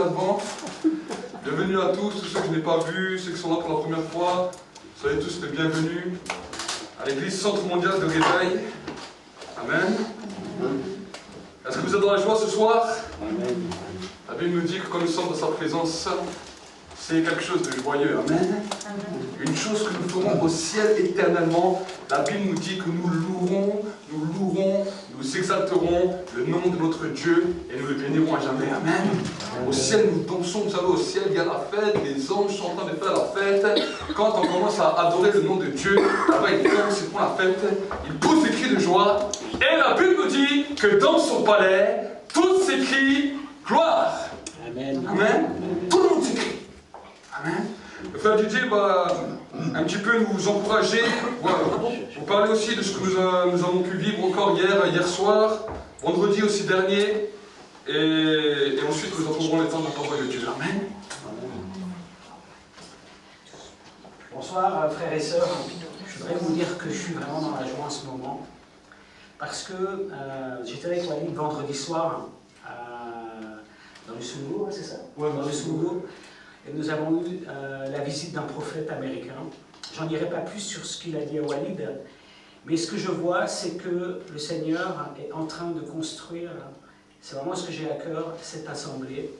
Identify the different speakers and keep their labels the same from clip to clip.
Speaker 1: là devant. Bienvenue à tous ceux que je n'ai pas vus, ceux qui sont là pour la première fois. Soyez tous les bienvenus à l'église Centre Mondial de Réveil. Amen. Est-ce que vous êtes dans la joie ce soir? Amen. La Bible nous dit que quand nous sommes dans sa présence, c'est quelque chose de joyeux. Amen. Une chose que nous ferons au ciel éternellement. La Bible nous dit que nous louerons, nous exalterons le nom de notre Dieu et nous le bénirons à jamais. Amen. Au ciel, nous dansons, vous savez, au ciel, il y a la fête, les anges sont en train de faire la fête. Quand on commence à adorer le nom de Dieu, là-bas, ils dansent, ils font la fête, ils poussent des cris de joie. Et la Bible nous dit que dans son palais, tous s'écrient gloire. Amen. Amen. Tout le monde s'écrie. Amen. Le frère Didier va un petit peu nous encourager, vous parler aussi de ce que nous avons pu vivre encore hier soir, vendredi aussi dernier, et ensuite nous entendrons les temps de la parole de Dieu. Amen.
Speaker 2: Bonsoir frères et sœurs, je voudrais vous dire que je suis vraiment dans la joie en ce moment, parce que j'étais avec Walid vendredi soir dans le Soumour, c'est ça? Oui, dans le Soumour. Et nous avons eu la visite d'un prophète américain. J'en dirai pas plus sur ce qu'il a dit à Walid, mais ce que je vois, c'est que le Seigneur est en train de construire, c'est vraiment ce que j'ai à cœur, cette assemblée,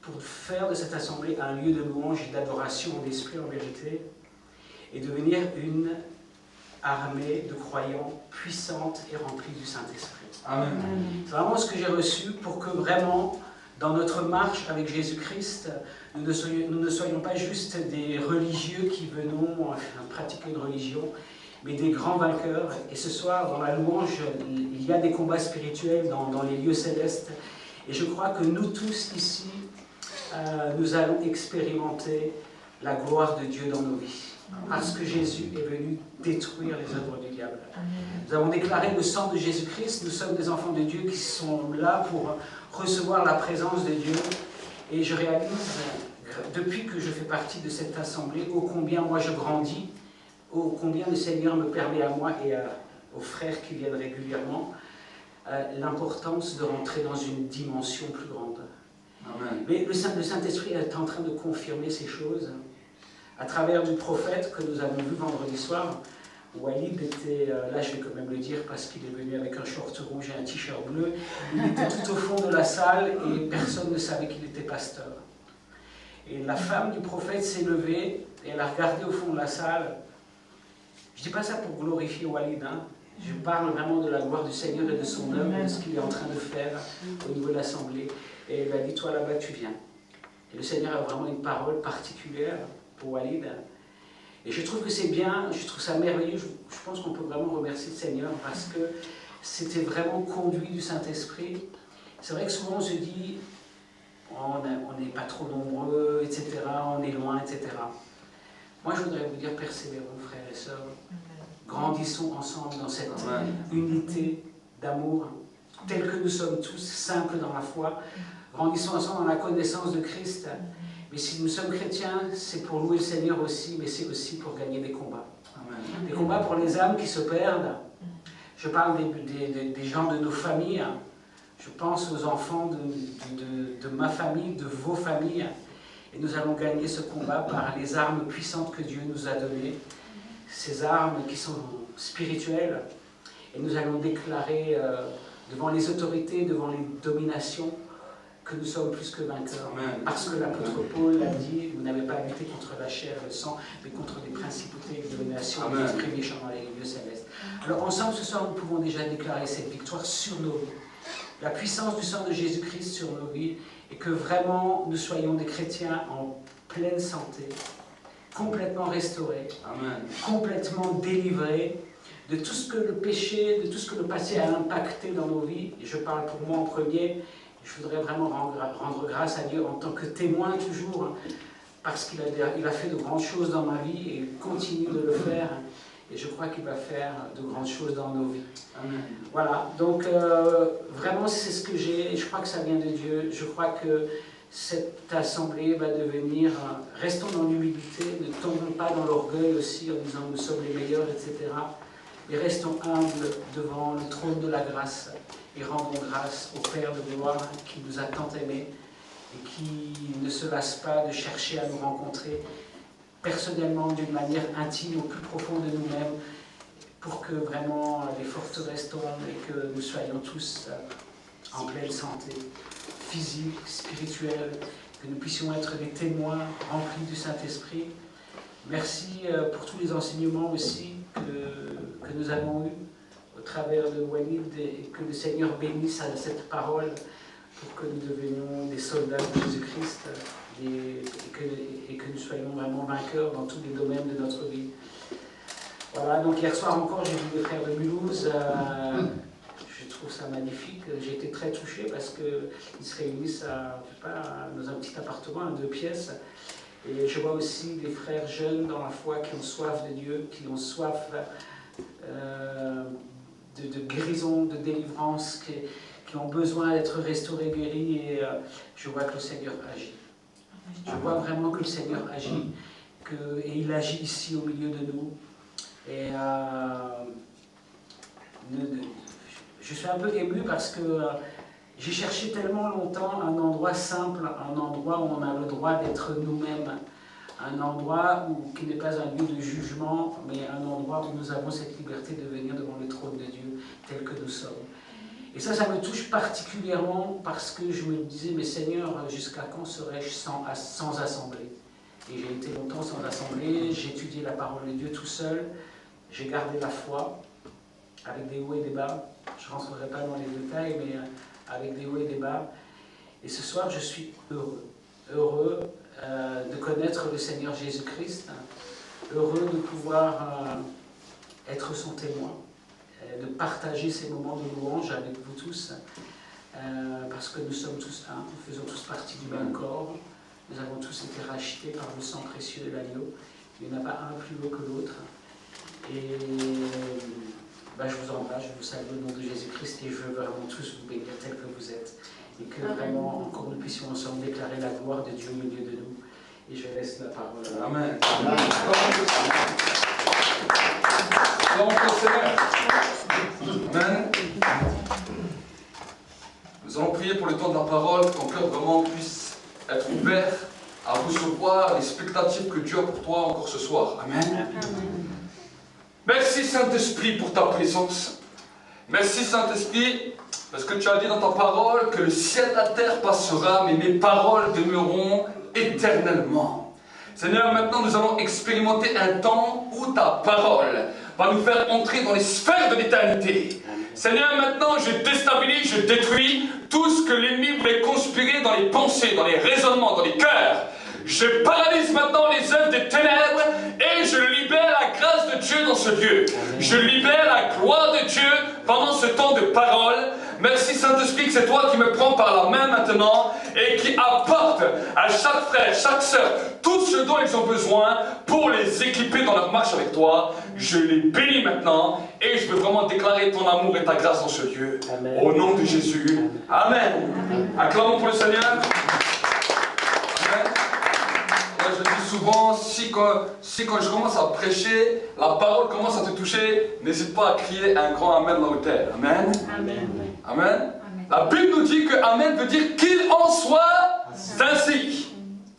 Speaker 2: pour faire de cette assemblée un lieu de louange et d'adoration en esprit, en vérité, et devenir une armée de croyants puissante et remplie du Saint-Esprit. Amen. C'est vraiment ce que j'ai reçu pour que vraiment, dans notre marche avec Jésus-Christ, nous ne soyons pas juste des religieux qui venons pratiquer une religion, mais des grands vainqueurs. Et ce soir, dans la louange, il y a des combats spirituels dans les lieux célestes. Et je crois que nous tous ici, nous allons expérimenter la gloire de Dieu dans nos vies. Parce que Jésus est venu détruire les œuvres du diable. Nous avons déclaré le sang de Jésus-Christ. Nous sommes des enfants de Dieu qui sont là pour recevoir la présence de Dieu. Et je réalise, depuis que je fais partie de cette assemblée, ô combien moi je grandis, ô combien le Seigneur me permet à moi et aux frères qui viennent régulièrement, l'importance de rentrer dans une dimension plus grande. Amen. Mais le Saint-Esprit est en train de confirmer ces choses à travers du prophète que nous avons vu vendredi soir. Walid était, là je vais quand même le dire parce qu'il est venu avec un short rouge et un t-shirt bleu, il était tout au fond de la salle et personne ne savait qu'il était pasteur. Et la femme du prophète s'est levée et elle a regardé au fond de la salle. Je ne dis pas ça pour glorifier Walid, hein. Je parle vraiment de la gloire du Seigneur et de son œuvre, de ce qu'il est en train de faire au niveau de l'assemblée. Et elle a dit, toi là-bas tu viens. Et le Seigneur a vraiment une parole particulière pour Walid. Et je trouve que c'est bien, je trouve ça merveilleux, je pense qu'on peut vraiment remercier le Seigneur parce que c'était vraiment conduit du Saint-Esprit. C'est vrai que souvent on se dit, on n'est pas trop nombreux, etc., on est loin, etc. Moi je voudrais vous dire, persévérons frères et sœurs, grandissons ensemble dans cette unité d'amour, telle que nous sommes tous simples dans la foi, grandissons ensemble dans la connaissance de Christ. Mais si nous sommes chrétiens, c'est pour louer le Seigneur aussi, mais c'est aussi pour gagner des combats. Amen. Des combats pour les âmes qui se perdent. Je parle des gens de nos familles. Je pense aux enfants de ma famille, de vos familles. Et nous allons gagner ce combat par les armes puissantes que Dieu nous a données. Ces armes qui sont spirituelles. Et nous allons déclarer devant les autorités, devant les dominations, que nous sommes plus que vainqueurs. Amen. Parce que l'apôtre Paul l'a dit, vous n'avez pas lutté contre la chair et le sang, mais contre des principautés et des dominations, des esprits méchants dans les lieux célestes. Alors ensemble, ce soir, nous pouvons déjà déclarer cette victoire sur nos vies. La puissance du sang de Jésus-Christ sur nos vies, et que vraiment nous soyons des chrétiens en pleine santé, complètement restaurés, Amen. Complètement délivrés de tout ce que le péché, de tout ce que le passé a impacté dans nos vies. Et je parle pour moi en premier. Je voudrais vraiment rendre grâce à Dieu en tant que témoin toujours, parce qu'il a fait de grandes choses dans ma vie et continue de le faire. Et je crois qu'il va faire de grandes choses dans nos vies. Amen. Voilà, donc vraiment c'est ce que j'ai, je crois que ça vient de Dieu. Je crois que cette assemblée va devenir, restons dans l'humilité, ne tombons pas dans l'orgueil aussi en disant nous sommes les meilleurs, etc. Mais restons humbles devant le trône de la grâce. Et rendons grâce au Père de gloire qui nous a tant aimés et qui ne se lasse pas de chercher à nous rencontrer personnellement, d'une manière intime, au plus profond de nous-mêmes, pour que vraiment les forteresses tombent et que nous soyons tous en pleine santé physique, spirituelle, que nous puissions être des témoins remplis du Saint-Esprit. Merci pour tous les enseignements aussi que nous avons eus au travers de Walid, et que le Seigneur bénisse à cette parole pour que nous devenions des soldats de Jésus-Christ et que nous soyons vraiment vainqueurs dans tous les domaines de notre vie. Voilà, donc hier soir encore, j'ai vu les frères de Mulhouse. Je trouve ça magnifique. J'ai été très touché parce qu'ils se réunissent dans un petit appartement à 2 pièces. Et je vois aussi des frères jeunes dans la foi qui ont soif de Dieu, qui ont soif de guérison, de délivrance, qui ont besoin d'être restaurés, guéris. Et je vois que le Seigneur agit. Je vois vraiment que le Seigneur agit, et il agit ici au milieu de nous. Et je suis un peu ému parce que j'ai cherché tellement longtemps un endroit simple, un endroit où on a le droit d'être nous-mêmes, un endroit qui n'est pas un lieu de jugement, mais un endroit où nous avons cette liberté de venir devant le trône de Dieu tel que nous sommes. Et ça me touche particulièrement parce que je me disais, mais Seigneur, jusqu'à quand serais-je sans assemblée? Et j'ai été longtemps sans assemblée, j'ai étudié la parole de Dieu tout seul, j'ai gardé la foi, avec des hauts et des bas. Je ne rentrerai pas dans les détails, mais avec des hauts et des bas. Et ce soir, je suis heureux de connaître le Seigneur Jésus-Christ, heureux de pouvoir être son témoin, de partager ces moments de louange avec vous tous, parce que nous sommes tous un, nous faisons tous partie du même corps, nous avons tous été rachetés par le sang précieux de l'agneau, il n'y en a pas un plus haut que l'autre. Et je vous embrasse, je vous salue au nom de Jésus-Christ et je veux vraiment tous vous bénir tel que vous êtes. Et que vraiment, encore nous puissions ensemble déclarer la gloire de Dieu au milieu de nous. Et je laisse la parole à
Speaker 1: Amen. Amen. Nous allons prier pour le temps de la parole, que ton cœur vraiment puisse être ouvert à recevoir les spectatives que Dieu a pour toi encore ce soir. Amen. Amen. Merci Saint-Esprit pour ta présence. Merci Saint-Esprit parce que tu as dit dans ta parole que le ciel et la terre passera, mais mes paroles demeureront éternellement. Seigneur, maintenant nous allons expérimenter un temps où ta parole va nous faire entrer dans les sphères de l'éternité. Seigneur, maintenant je déstabilise, je détruis tout ce que l'ennemi voulait conspirer dans les pensées, dans les raisonnements, dans les cœurs. Je paralyse maintenant les œuvres des ténèbres et je libère la grâce de Dieu dans ce lieu. Je libère la gloire de Dieu pendant ce temps de parole. Merci Saint-Esprit que c'est toi qui me prends par la main maintenant et qui apporte à chaque frère, chaque sœur, tout ce dont ils ont besoin pour les équiper dans leur marche avec toi. Je les bénis maintenant et je veux vraiment déclarer ton amour et ta grâce dans ce lieu. Amen. Au nom de Jésus. Amen. Amen. Acclamons pour le Seigneur. Amen. Je dis souvent, si quand je commence à prêcher, la parole commence à te toucher, n'hésite pas à crier un grand Amen là où t'es. Amen. Amen. Amen. Amen. La Bible nous dit que Amen veut dire qu'il en soit ainsi.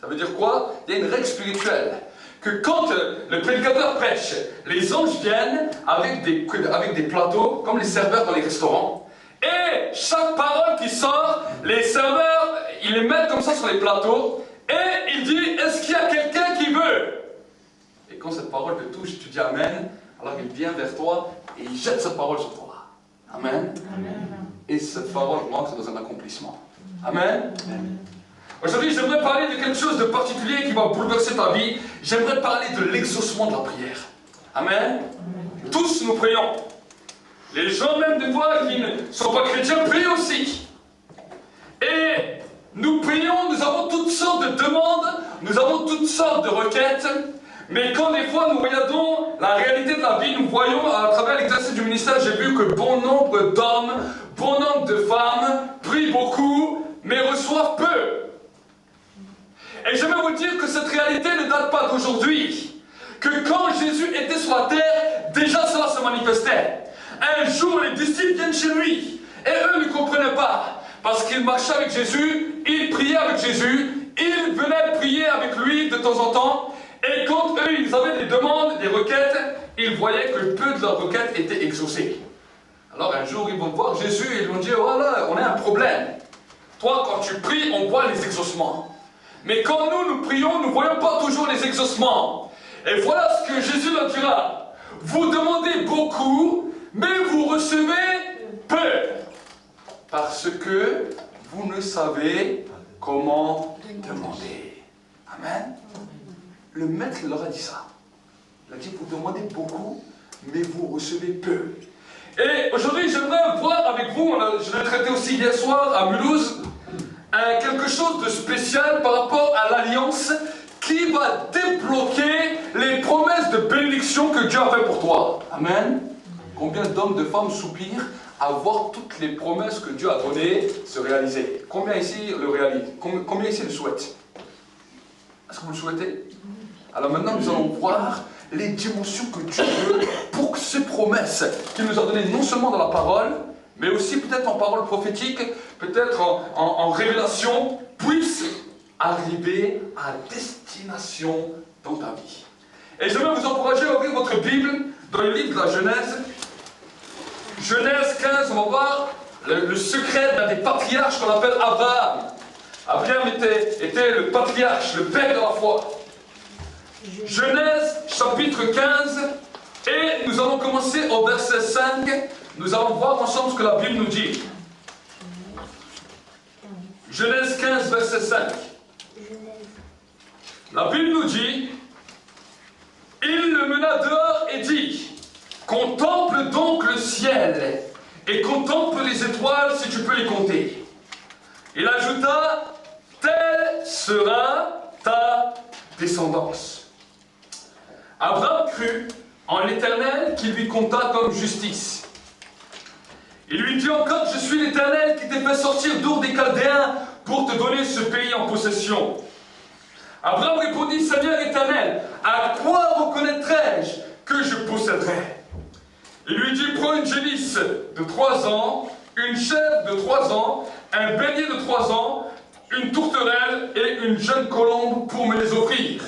Speaker 1: Ça veut dire quoi? Il y a une règle spirituelle. Que quand le prédicateur prêche, les anges viennent avec des plateaux, comme les serveurs dans les restaurants. Et chaque parole qui sort, les serveurs, ils les mettent comme ça sur les plateaux. Et il dit, est-ce qu'il y a quelqu'un qui veut? Et quand cette parole te touche, tu dis Amen, alors il vient vers toi et il jette cette parole sur toi. Amen. Amen. Et cette parole rentre dans un accomplissement. Amen. Amen. Aujourd'hui, j'aimerais parler de quelque chose de particulier qui va bouleverser ta vie. J'aimerais parler de l'exaucement de la prière. Amen. Amen. Tous nous prions. Les gens même de toi qui ne sont pas chrétiens prient aussi. Et nous prions, nous avons toutes sortes de demandes, nous avons toutes sortes de requêtes, mais quand des fois nous regardons la réalité de la vie, nous voyons à travers l'exercice du ministère, j'ai vu que bon nombre d'hommes, bon nombre de femmes prient beaucoup, mais reçoivent peu. Et j'aimerais vous dire que cette réalité ne date pas d'aujourd'hui, que quand Jésus était sur la terre, déjà cela se manifestait. Un jour, les disciples viennent chez lui, et eux ne comprenaient pas. Parce qu'il marchait avec Jésus, il priait avec Jésus, il venait prier avec lui de temps en temps. Et quand eux, ils avaient des demandes, des requêtes, ils voyaient que peu de leurs requêtes étaient exaucées. Alors un jour, ils vont voir Jésus et ils vont dire, voilà, on a un problème. Toi, quand tu pries, on voit les exaucements. Mais quand nous prions, nous ne voyons pas toujours les exaucements. Et voilà ce que Jésus leur dira. Vous demandez beaucoup, mais vous recevez peu. Parce que vous ne savez comment demander. Amen. Le maître leur a dit ça. Il a dit, vous demandez beaucoup, mais vous recevez peu. Et aujourd'hui, j'aimerais voir avec vous, je l'ai traité aussi hier soir à Mulhouse, quelque chose de spécial par rapport à l'alliance qui va débloquer les promesses de bénédiction que Dieu a fait pour toi. Amen. Combien d'hommes, de femmes soupirent à voir toutes les promesses que Dieu a données se réaliser? Combien ici le réalisent? Combien ici le souhaitent? Est-ce que vous le souhaitez? Alors maintenant, nous allons voir les dimensions que Dieu veut pour que ces promesses qu'il nous a données non seulement dans la parole, mais aussi peut-être en parole prophétique, peut-être en révélation, puissent arriver à destination dans ta vie. Et je vais vous encourager à ouvrir votre Bible dans le livre de la Genèse. Genèse 15, on va voir le secret d'un des patriarches qu'on appelle Abraham. Abraham était le patriarche, le père de la foi. Genèse chapitre 15, et nous allons commencer au verset 5. Nous allons voir ensemble ce que la Bible nous dit. Genèse 15, verset 5. La Bible nous dit, il le mena dehors et dit, contemple donc le ciel et contemple les étoiles si tu peux les compter. Il ajouta, telle sera ta descendance. Abraham crut en l'Éternel qui lui compta comme justice. Il lui dit encore, je suis l'Éternel qui t'ai fait sortir d'Our des Chaldéens pour te donner ce pays en possession. Abraham répondit, Seigneur Éternel, à quoi reconnaîtrai-je que je posséderai? Il lui dit, prends une génisse de 3 ans, une chèvre de 3 ans, un bélier de 3 ans, une tourterelle et une jeune colombe pour me les offrir.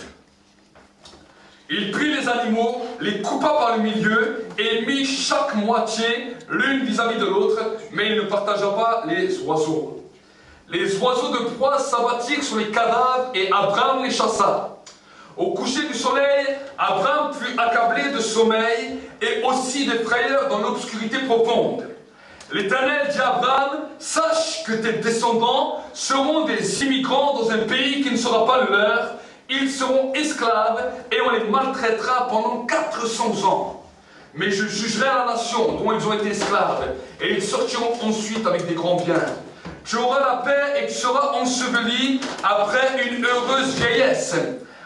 Speaker 1: Il prit les animaux, les coupa par le milieu et mit chaque moitié l'une vis-à-vis de l'autre, mais il ne partagea pas les oiseaux. Les oiseaux de proie s'abattirent sur les cadavres et Abraham les chassa. Au coucher du soleil, Abraham fut accablé de sommeil et aussi de frayeur dans l'obscurité profonde. L'Éternel dit à Abraham, sache que tes descendants seront des immigrants dans un pays qui ne sera pas le leur. Ils seront esclaves et on les maltraitera pendant 400 ans. Mais je jugerai la nation dont ils ont été esclaves et ils sortiront ensuite avec des grands biens. Tu auras la paix et tu seras enseveli après une heureuse vieillesse.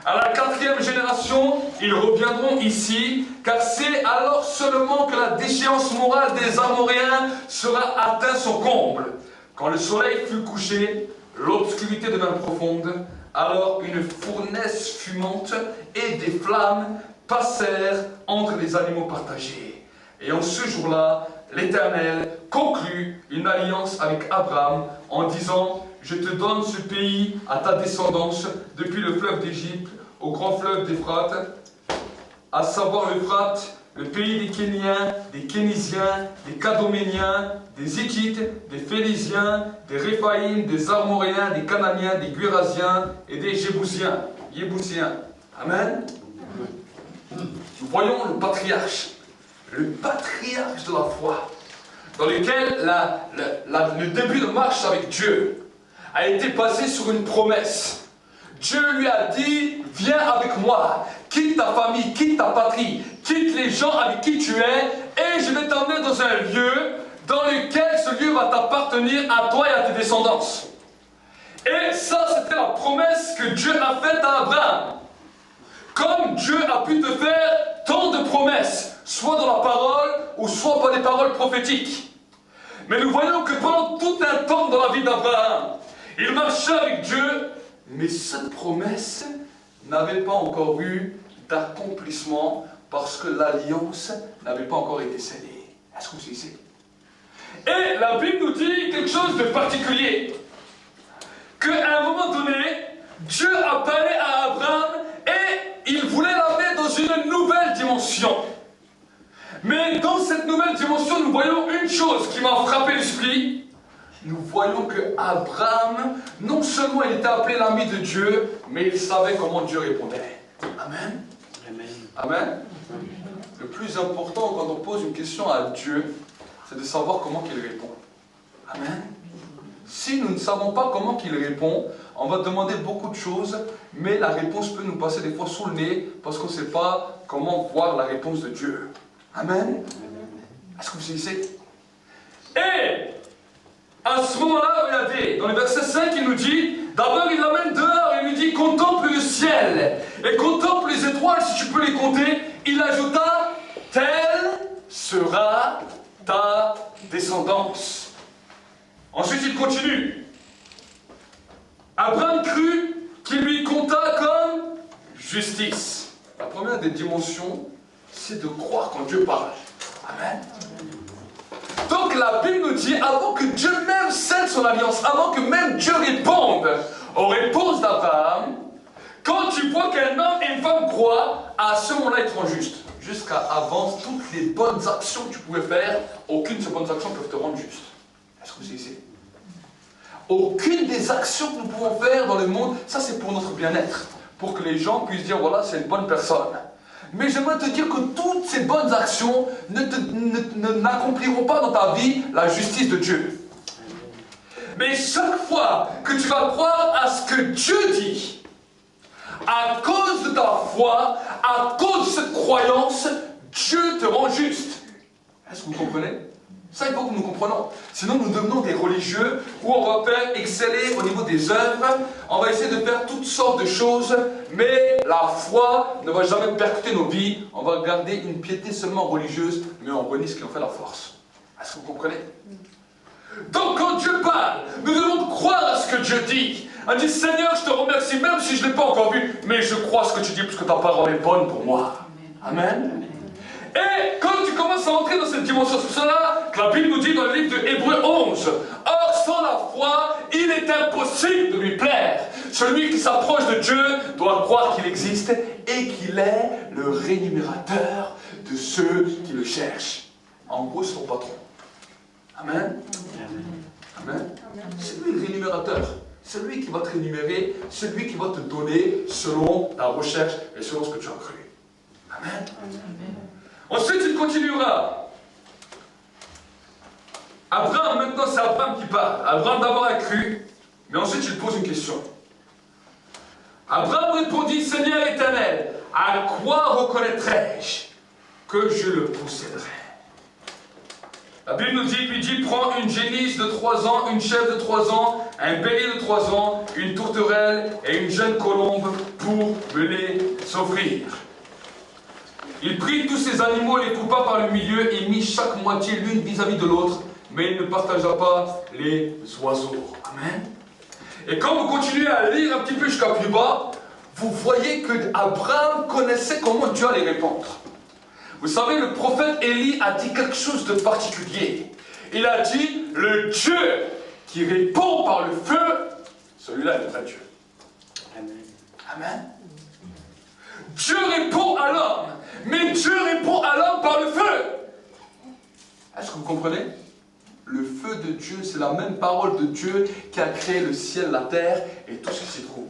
Speaker 1: À la 4e génération, ils reviendront ici, car c'est alors seulement que la déchéance morale des Amoréens sera atteint son comble. Quand le soleil fut couché, l'obscurité devint profonde, alors une fournaise fumante et des flammes passèrent entre les animaux partagés. Et en ce jour-là, l'Éternel conclut une alliance avec Abraham en disant, je te donne ce pays à ta descendance depuis le fleuve d'Égypte au grand fleuve d'Euphrate, à savoir l'Euphrate, le pays des Kéniens, des Kénisiens, des Kadoméniens, des Hittites, des Phélésiens, des Réphaïm, des Armoréens, des Cananiens, des Guérasiens et des Jébusiens. Amen. Nous voyons le patriarche de la foi, dans lequel le début de marche avec Dieu a été basé sur une promesse. Dieu lui a dit, viens avec moi, quitte ta famille, quitte ta patrie, quitte les gens avec qui tu es, et je vais t'emmener dans un lieu dans lequel ce lieu va t'appartenir à toi et à tes descendants. Et ça, c'était la promesse que Dieu a faite à Abraham. Comme Dieu a pu te faire tant de promesses, soit dans la parole, ou soit par des paroles prophétiques. Mais nous voyons que pendant tout un temps dans la vie d'Abraham, il marchait avec Dieu, mais cette promesse n'avait pas encore eu d'accomplissement parce que l'alliance n'avait pas encore été scellée. Est-ce que vous savez? Et la Bible nous dit quelque chose de particulier. Qu'à un moment donné, Dieu a parlé à Abraham et il voulait l'amener dans une nouvelle dimension. Mais dans cette nouvelle dimension, nous voyons une chose qui m'a frappé l'esprit. Nous voyons que Abraham, non seulement il était appelé l'ami de Dieu, mais il savait comment Dieu répondait. Amen.
Speaker 2: Amen.
Speaker 1: Amen. Le plus important quand on pose une question à Dieu, c'est de savoir comment il répond. Amen. Si nous ne savons pas comment il répond, on va demander beaucoup de choses, mais la réponse peut nous passer des fois sous le nez parce qu'on ne sait pas comment voir la réponse de Dieu. Amen. Est-ce que vous saisissez? Et à ce moment-là, regardez, dans le verset 5, il nous dit, d'abord il l'amène dehors, il lui dit, contemple le ciel, et contemple les étoiles, si tu peux les compter. Il ajouta, telle sera ta descendance. Ensuite, il continue. Abraham crut qu'il lui compta comme justice. La première des dimensions, c'est de croire quand Dieu parle. Amen. Donc la Bible nous dit, avant que Dieu même scelle son alliance, avant que même Dieu réponde aux réponses d'Abraham, quand tu vois qu'un homme et une femme croient, à ce moment-là, ils seront justes. Jusqu'à avant toutes les bonnes actions que tu pouvais faire, aucune de ces bonnes actions peuvent te rendre juste. Est-ce que vous savez? Aucune des actions que nous pouvons faire dans le monde, ça c'est pour notre bien-être, pour que les gens puissent dire, voilà, c'est une bonne personne. Mais j'aimerais te dire que toutes ces bonnes actions n'accompliront pas dans ta vie la justice de Dieu. Mais chaque fois que tu vas croire à ce que Dieu dit, à cause de ta foi, à cause de cette croyance, Dieu te rend juste. Est-ce que vous comprenez? Ça, il faut que nous comprenions. Sinon, nous devenons des religieux où on va faire exceller au niveau des œuvres. On va essayer de faire toutes sortes de choses, mais la foi ne va jamais percuter nos vies. On va garder une piété seulement religieuse, mais on renie ce qui en fait la force. Est-ce que vous comprenez? Donc, quand Dieu parle, nous devons croire à ce que Dieu dit. On dit, Seigneur, je te remercie, même si je ne l'ai pas encore vu, mais je crois ce que tu dis, parce que ta parole est bonne pour moi. Amen. Et quand tu commences à entrer dans cette dimension, c'est cela que la Bible nous dit dans le livre de Hébreux 11. Or, sans la foi, il est impossible de lui plaire. Celui qui s'approche de Dieu doit croire qu'il existe et qu'il est le rémunérateur de ceux qui le cherchent. En gros, c'est ton patron. Amen. Amen. C'est lui le rémunérateur. C'est lui qui va te rémunérer, c'est lui qui va te donner selon ta recherche et selon ce que tu as cru. Amen. Ensuite, il continuera. Abraham, maintenant, c'est Abraham qui parle. Abraham d'abord a cru, mais ensuite il pose une question. Abraham répondit, Seigneur éternel, à quoi reconnaîtrai-je que je le posséderai? La Bible nous dit, lui dit, prends une génisse de 3 ans, une chèvre de 3 ans, un bélier de 3 ans, une tourterelle et une jeune colombe pour me les offrir. Il prit tous ces animaux, les coupa par le milieu et mit chaque moitié l'une vis-à-vis de l'autre, mais il ne partagea pas les oiseaux. Amen. Et quand vous continuez à lire un petit peu jusqu'à plus bas, vous voyez que Abraham connaissait comment Dieu allait répondre. Vous savez, le prophète Élie a dit quelque chose de particulier. Il a dit, le Dieu qui répond par le feu, celui-là est le vrai Dieu. Amen. Amen. Dieu répond à l'homme, mais Dieu répond à l'homme par le feu. Est-ce que vous comprenez? Le feu de Dieu, c'est la même parole de Dieu qui a créé le ciel, la terre et tout ce qui s'y trouve.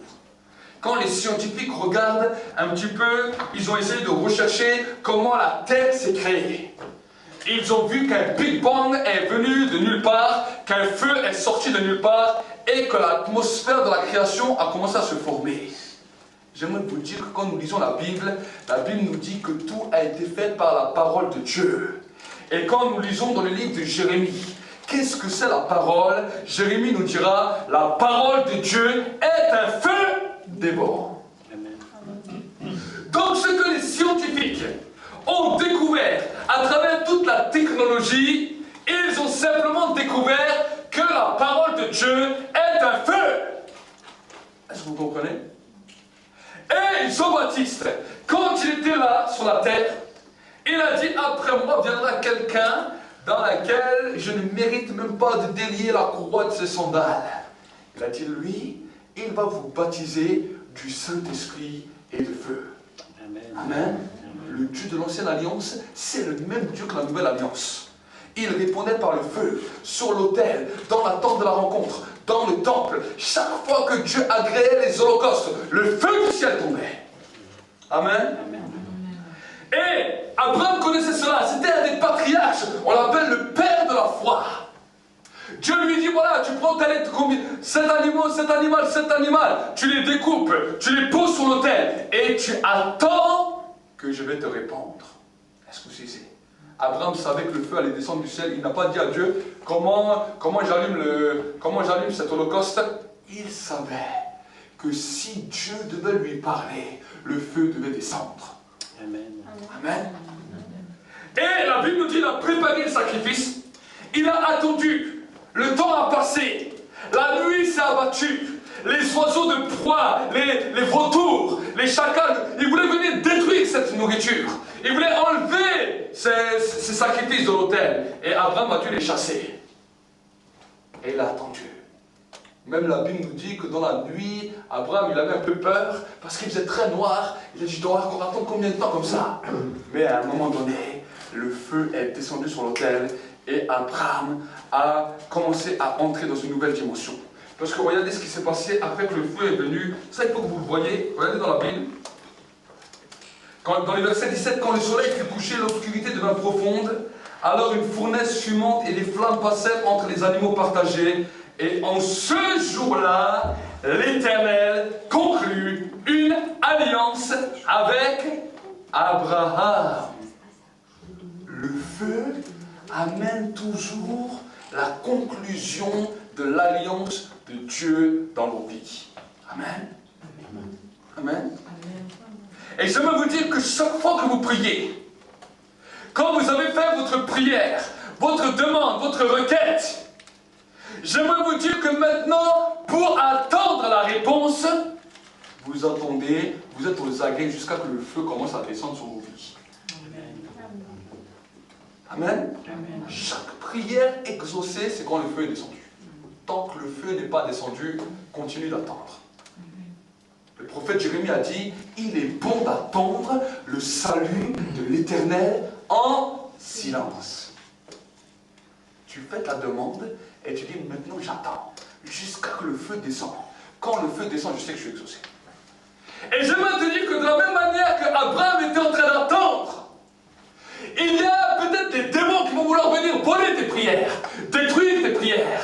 Speaker 1: Quand les scientifiques regardent un petit peu, ils ont essayé de rechercher comment la Terre s'est créée. Ils ont vu qu'un Big Bang est venu de nulle part, qu'un feu est sorti de nulle part et que l'atmosphère de la création a commencé à se former. J'aimerais vous dire que quand nous lisons la Bible nous dit que tout a été fait par la parole de Dieu. Et quand nous lisons dans le livre de Jérémie, qu'est-ce que c'est la parole? Jérémie nous dira, la parole de Dieu est un feu dévorant. Donc ce que les scientifiques ont découvert à travers toute la technologie, ils ont simplement découvert que la parole de Dieu est un feu. Est-ce que vous comprenez? Et Jean-Baptiste, quand il était là sur la terre, il a dit, après moi viendra quelqu'un dans laquelle je ne mérite même pas de délier la courroie de ses sandales. Il a dit, lui, il va vous baptiser du Saint-Esprit et de feu. Amen. Amen. Le Dieu de l'ancienne alliance, c'est le même Dieu que la nouvelle alliance. Il répondait par le feu, sur l'autel, dans la tente de la rencontre, dans le temple. Chaque fois que Dieu agréait les holocaustes, le feu du ciel tombait. Amen. Amen. Et Abraham connaissait cela, c'était un des patriarches, on l'appelle le père de la foi. Dieu lui dit, voilà, tu prends tel combien, cet animal, tu les découpes, tu les poses sur l'autel, et tu attends que je vais te répondre. Est-ce que vous savez? Abraham savait que le feu allait descendre du ciel, il n'a pas dit à Dieu, comment j'allume cet holocauste. Il savait que si Dieu devait lui parler, le feu devait descendre. Amen. Amen. Et la Bible nous dit, il a préparé le sacrifice, il a attendu. Le temps a passé, la nuit s'est abattue, les oiseaux de proie, les vautours, les chacals, ils voulaient venir détruire cette nourriture. Ils voulaient enlever ces sacrifices de l'autel. Et Abraham a dû les chasser. Et il a attendu. Même la Bible nous dit que dans la nuit, Abraham il avait un peu peur parce qu'il faisait très noir. Il a dit, je dois encore attendre combien de temps comme ça? Mais à un moment donné, le feu est descendu sur l'autel. Et Abraham a commencé à entrer dans une nouvelle dimension. Parce que regardez ce qui s'est passé après que le feu est venu. Ça, il faut que vous le voyez. Regardez dans la Bible. Dans les versets 17, quand le soleil fut couché, l'obscurité devint profonde. Alors une fournaise fumante et les flammes passèrent entre les animaux partagés. Et en ce jour-là, l'Éternel conclut une alliance avec Abraham. Le feu amène toujours la conclusion de l'alliance de Dieu dans nos vies. Amen. Amen. Et j'aimerais vous dire que chaque fois que vous priez, quand vous avez fait votre prière, votre demande, votre requête, j'aimerais vous dire que maintenant, pour attendre la réponse, vous attendez, vous êtes aux aguets jusqu'à ce que le feu commence à descendre sur vos vies. Amen. Amen. Chaque prière exaucée, c'est quand le feu est descendu. Tant que le feu n'est pas descendu, continue d'attendre. Le prophète Jérémie a dit, il est bon d'attendre le salut de l'Éternel en silence. Tu fais ta demande et tu dis, maintenant j'attends, jusqu'à ce que le feu descende. Quand le feu descend, je sais que je suis exaucé. Et j'aimerais te dire que de la même manière qu'Abraham était en train d'attendre, il y a peut-être des démons qui vont vouloir venir voler tes prières, détruire tes prières.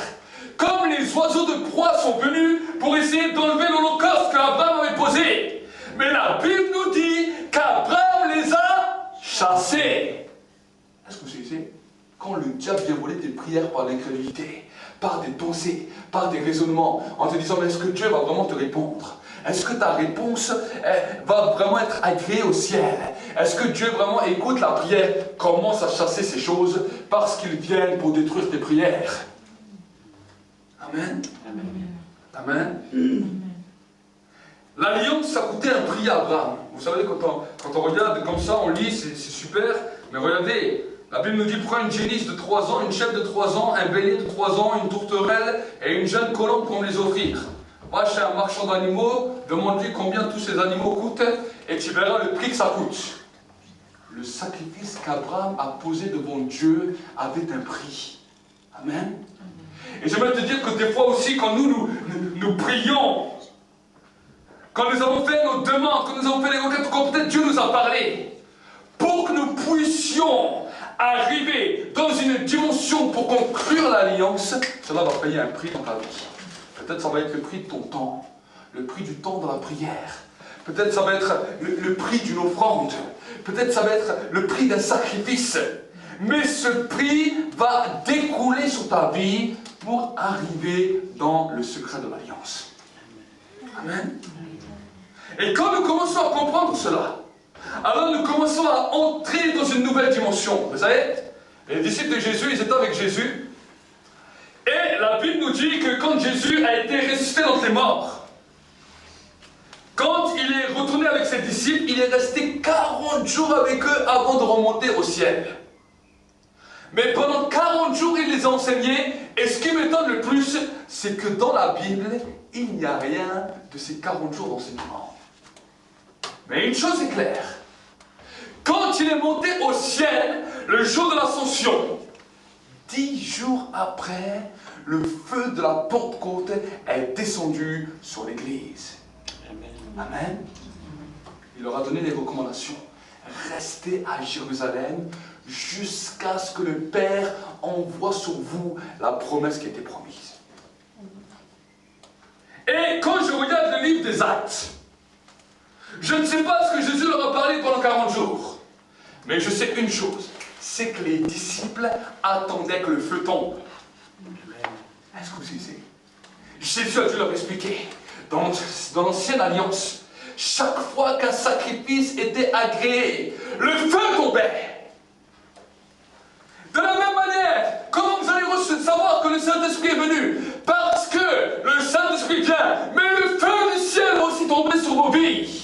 Speaker 1: Comme les oiseaux de proie sont venus pour essayer d'enlever l'holocauste qu'Abraham avait posé. Mais la Bible nous dit qu'Abraham les a chassés. Est-ce que vous savez, quand le diable vient voler tes prières par l'incrédulité, par des pensées, par des raisonnements, en te disant, mais est-ce que Dieu va vraiment te répondre? Est-ce que ta réponse va vraiment être agréée au ciel? Est-ce que Dieu vraiment écoute la prière? Commence à chasser ces choses parce qu'ils viennent pour détruire tes prières. Amen. Amen. Amen. L'alliance, ça coûtait un prix à Abraham. Vous savez, quand on regarde comme ça, on lit, c'est super. Mais regardez, la Bible nous dit, prends une génisse de 3 ans, une chèvre de 3 ans, un bélier de 3 ans, une tourterelle et une jeune colombe pour me les offrir. Va chez un marchand d'animaux, demande-lui combien tous ces animaux coûtent et tu verras le prix que ça coûte. Le sacrifice qu'Abraham a posé devant Dieu avait un prix. Amen. Et j'aimerais te dire que des fois aussi, quand nous prions, quand nous avons fait nos demandes, quand nous avons fait les requêtes, quand peut-être Dieu nous a parlé, pour que nous puissions arriver dans une dimension pour conclure l'alliance, cela va payer un prix dans ta vie. Peut-être ça va être le prix de ton temps, le prix du temps dans la prière. Peut-être ça va être le prix d'une offrande. Peut-être ça va être le prix d'un sacrifice. Mais ce prix va découler sur ta vie pour arriver dans le secret de l'alliance. Amen. Et quand nous commençons à comprendre cela, alors nous commençons à entrer dans une nouvelle dimension. Vous savez, les disciples de Jésus, ils étaient avec Jésus. Et la Bible nous dit que quand Jésus a été ressuscité d'entre les morts, quand il est retourné avec ses disciples, il est resté 40 jours avec eux avant de remonter au ciel. Mais pendant 40 jours, il les a enseignés. Et ce qui m'étonne le plus, c'est que dans la Bible, il n'y a rien de ces 40 jours d'enseignement. Mais une chose est claire. Quand il est monté au ciel, le jour de l'ascension, 10 jours après, le feu de la Pentecôte est descendu sur l'Église. Amen. Il leur a donné des recommandations. Restez à Jérusalem jusqu'à ce que le Père envoie sur vous la promesse qui a été promise. Et quand je regarde le livre des Actes, je ne sais pas ce que Jésus leur a parlé pendant 40 jours. Mais je sais une chose, c'est que les disciples attendaient que le feu tombe. Est-ce que vous savez? Jésus a dû leur expliquer. Dans l'ancienne alliance, chaque fois qu'un sacrifice était agréé, le feu tombait. De la même manière, comment vous allez savoir que le Saint-Esprit est venu? Parce que le Saint-Esprit vient, mais le feu du ciel va aussi tomber sur vos vies.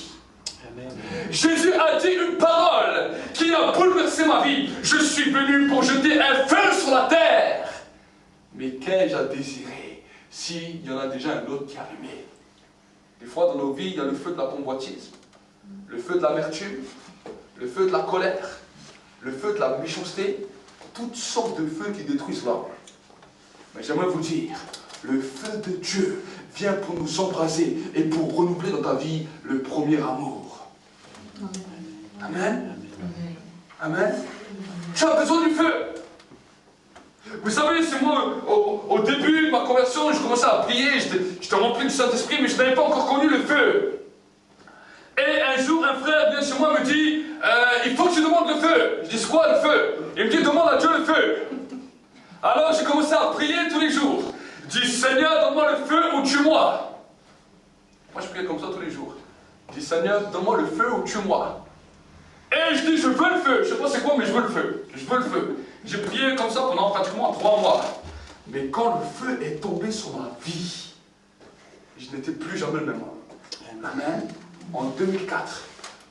Speaker 1: Jésus a dit une parole qui a bouleversé ma vie. Je suis venu pour jeter un feu sur la terre. Mais qu'ai-je à désirer s'il y en a déjà un autre qui est allumé? Des fois dans nos vies, il y a le feu de la convoitise, le feu de l'amertume, le feu de la colère, le feu de la méchanceté, toutes sortes de feux qui détruisent l'homme. Mais j'aimerais vous dire, le feu de Dieu vient pour nous embraser et pour renouveler dans ta vie le premier amour. Amen. Amen. Tu as besoin du feu. Vous savez, c'est moi, au début de ma conversion, je commençais à prier, j'étais rempli du Saint-Esprit, mais je n'avais pas encore connu le feu. Et un jour, un frère vient chez moi et me dit, il faut que tu demandes le feu. Je dis, c'est quoi le feu? Il me dit, demande à Dieu le feu. Alors j'ai commencé à prier tous les jours. Je dis, Seigneur, donne-moi le feu ou tue-moi. Moi, je priais comme ça tous les jours. Je dis, Seigneur, donne-moi le feu ou tue-moi. Et je dis, je veux le feu. Je ne sais pas c'est quoi, mais je veux le feu. Je veux le feu. J'ai prié comme ça pendant pratiquement 3 mois. Mais quand le feu est tombé sur ma vie, je n'étais plus jamais le même homme. Amen. En 2004,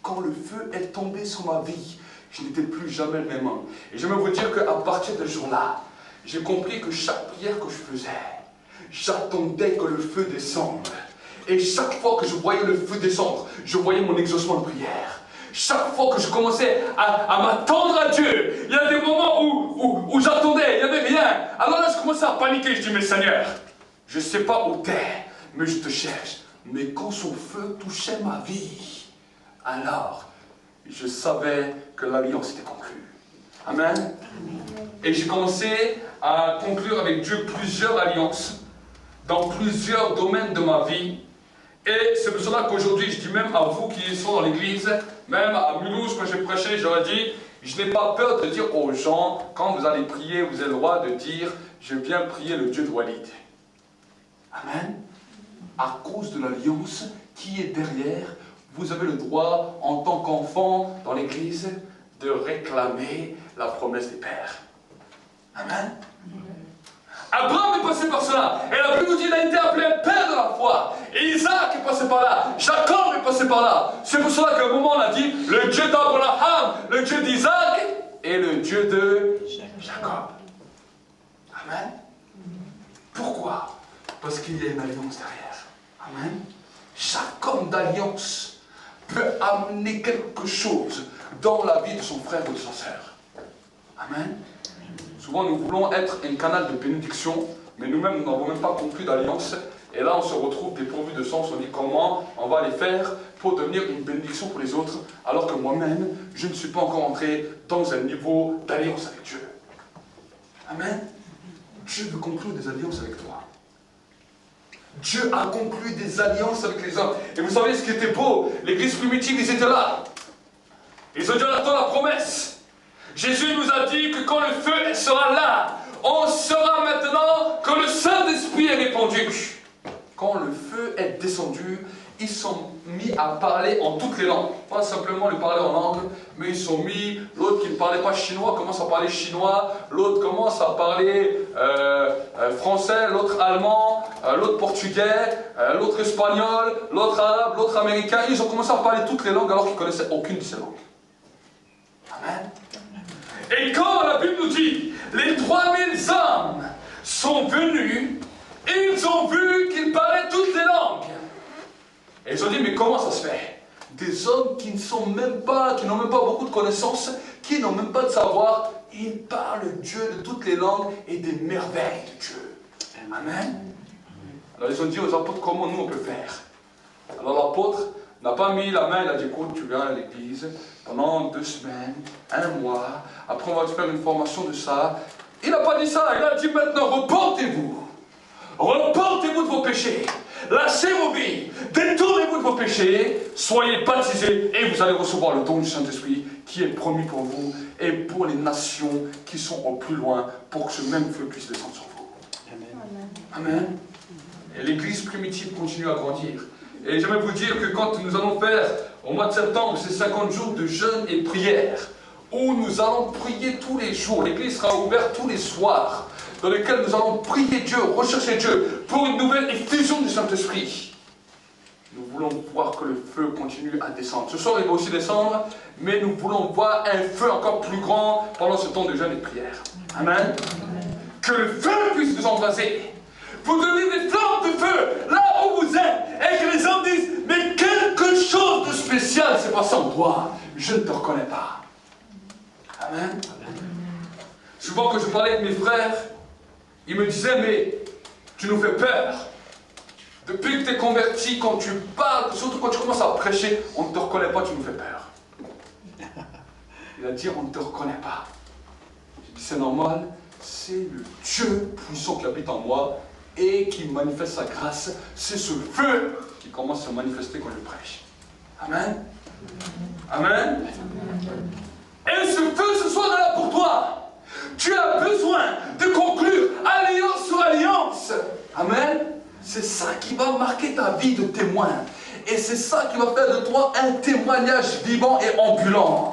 Speaker 1: quand le feu est tombé sur ma vie, je n'étais plus jamais le même homme. Et je vais vous dire qu'à partir de ce jour-là, j'ai compris que chaque prière que je faisais, j'attendais que le feu descende. Et chaque fois que je voyais le feu descendre, je voyais mon exaucement de prière. Chaque fois que je commençais à m'attendre à Dieu, il y a des moments où j'attendais, il n'y avait rien. Alors là, je commençais à paniquer. Je dis, mais Seigneur, je ne sais pas où tu es, mais je te cherche. Mais quand son feu touchait ma vie, alors je savais que l'alliance était conclue. Amen. Et j'ai commencé à conclure avec Dieu plusieurs alliances dans plusieurs domaines de ma vie. Et c'est pour cela qu'aujourd'hui, je dis même à vous qui sont dans l'église, même à Mulhouse, quand j'ai prêché, j'aurais dit, je n'ai pas peur de dire aux gens, quand vous allez prier, vous avez le droit de dire, je viens prier le Dieu de Walid. Amen. À cause de l'alliance qui est derrière, vous avez le droit, en tant qu'enfant dans l'église, de réclamer la promesse des pères. Amen. Abraham est passé par cela. Et la Bible nous dit qu'il a été appelé père de la foi. Et Isaac est passé par là. Jacob est passé par là. C'est pour cela qu'à un moment on a dit le Dieu d'Abraham, le Dieu d'Isaac et le Dieu de Jacob. Amen. Pourquoi? Parce qu'il y a une alliance derrière. Amen. Chaque homme d'alliance peut amener quelque chose dans la vie de son frère ou de sa sœur. Amen. Souvent, nous voulons être un canal de bénédiction, mais nous-mêmes, nous n'avons même pas conclu d'alliance. Et là, on se retrouve dépourvu de sens. On dit comment on va les faire pour devenir une bénédiction pour les autres, alors que moi-même, je ne suis pas encore entré dans un niveau d'alliance avec Dieu. Amen. Dieu veut conclure des alliances avec toi. Dieu a conclu des alliances avec les hommes. Et vous savez ce qui était beau? L'église primitive, ils étaient là. Ils ont dit, on attend la promesse. Jésus nous a dit que quand le feu sera là, on saura maintenant que le Saint-Esprit est répandu. Quand le feu est descendu, ils sont mis à parler en toutes les langues. Pas simplement lui parler en langue, mais ils sont mis, l'autre qui ne parlait pas chinois commence à parler chinois, l'autre commence à parler français, l'autre allemand, l'autre portugais, l'autre espagnol, l'autre arabe, l'autre américain. Ils ont commencé à parler toutes les langues alors qu'ils ne connaissaient aucune de ces langues. Amen. Et quand la Bible nous dit, les 3000 hommes sont venus et ils ont vu qu'ils parlaient toutes les langues. Et ils ont dit, mais comment ça se fait? Des hommes qui n'ont même pas beaucoup de connaissances, qui n'ont même pas de savoir, ils parlent Dieu de toutes les langues et des merveilles de Dieu. Amen. Alors ils ont dit aux apôtres, comment nous on peut faire? Alors l'apôtre n'a pas mis la main, il a dit, écoute, tu viens à l'église pendant 2 semaines, 1 mois, après on va te faire une formation de ça. Il n'a pas dit ça, il a dit maintenant, reportez-vous. Reportez-vous de vos péchés. Lâchez vos vies. Détournez-vous de vos péchés. Soyez baptisés et vous allez recevoir le don du Saint-Esprit qui est promis pour vous et pour les nations qui sont au plus loin pour que ce même feu puisse descendre sur vous. Amen. Amen. Et l'église primitive continue à grandir. Et j'aimerais vous dire que quand nous allons faire au mois de septembre ces 50 jours de jeûne et prière, où nous allons prier tous les jours, l'église sera ouverte tous les soirs, dans lesquels nous allons prier Dieu, rechercher Dieu pour une nouvelle effusion du Saint-Esprit. Nous voulons voir que le feu continue à descendre. Ce soir, il va aussi descendre, mais nous voulons voir un feu encore plus grand pendant ce temps de jeûne et de prière. Amen. Que le feu puisse nous embraser. Vous devenez des flammes de feu là où vous êtes, et que les hommes disent, mais quelque chose de spécial s'est passé en toi. Je ne te reconnais pas. Amen. Souvent, quand je parlais avec mes frères, ils me disaient, mais tu nous fais peur. Depuis que tu es converti, quand tu parles, surtout quand tu commences à prêcher, on ne te reconnaît pas, tu nous fais peur. Il a dit, on ne te reconnaît pas. J'ai dit, c'est normal, c'est le Dieu puissant qui habite en moi et qui manifeste sa grâce. C'est ce feu qui commence à se manifester quand je prêche. Amen. Amen. Et ce feu ce soir est là pour toi. Tu as besoin de conclure alliance sur alliance. Amen. C'est ça qui va marquer ta vie de témoin. Et c'est ça qui va faire de toi un témoignage vivant et ambulant.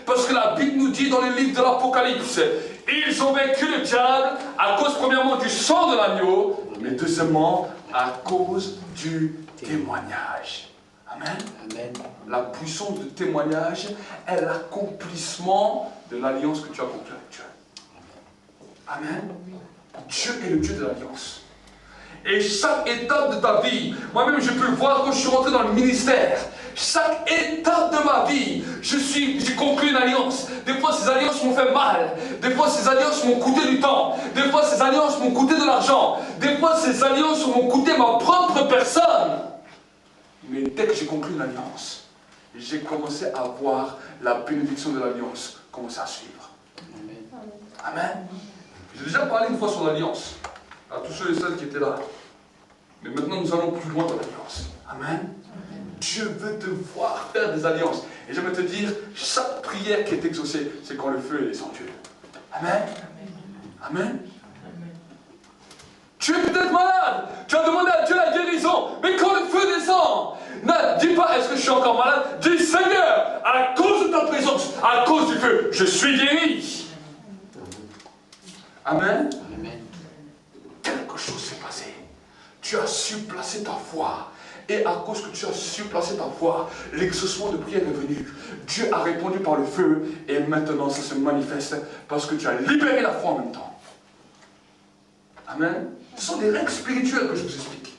Speaker 1: Parce que la Bible nous dit dans les livres de l'Apocalypse, ils ont vaincu le diable à cause premièrement du sang de l'agneau, mais deuxièmement à cause du témoignage. Amen. Amen. La puissance du témoignage est l'accomplissement de l'alliance que tu as conclue avec Dieu. Amen. Dieu est le Dieu de l'alliance. Et chaque étape de ta vie, moi-même je peux le voir quand je suis rentré dans le ministère. Chaque étape de ma vie, j'ai conclu une alliance. Des fois ces alliances m'ont fait mal. Des fois ces alliances m'ont coûté du temps. Des fois ces alliances m'ont coûté de l'argent. Des fois ces alliances m'ont coûté ma propre personne. Mais dès que j'ai conclu une alliance, j'ai commencé à voir la bénédiction de l'alliance commencer à suivre. Amen. Amen. J'ai déjà parlé une fois sur l'alliance, à tous ceux et celles qui étaient là. Mais maintenant, nous allons plus loin dans l'alliance. Amen. Dieu veut te voir faire des alliances. Et j'aimerais te dire, chaque prière qui est exaucée, c'est quand le feu est descendu. Amen. Amen. Tu es peut-être malade. Tu as demandé à Dieu la guérison. Mais quand le feu descend, ne dis pas, est-ce que je suis encore malade? Dis, Seigneur, à cause de ta présence, à cause du feu, je suis guéri. Amen. Amen. Quelque chose s'est passé. Tu as su placer ta foi. Et à cause que tu as su placer ta foi, l'exaucement de prière est venu. Dieu a répondu par le feu. Et maintenant, ça se manifeste parce que tu as libéré la foi en même temps. Amen. Ce sont des règles spirituelles que je vous explique.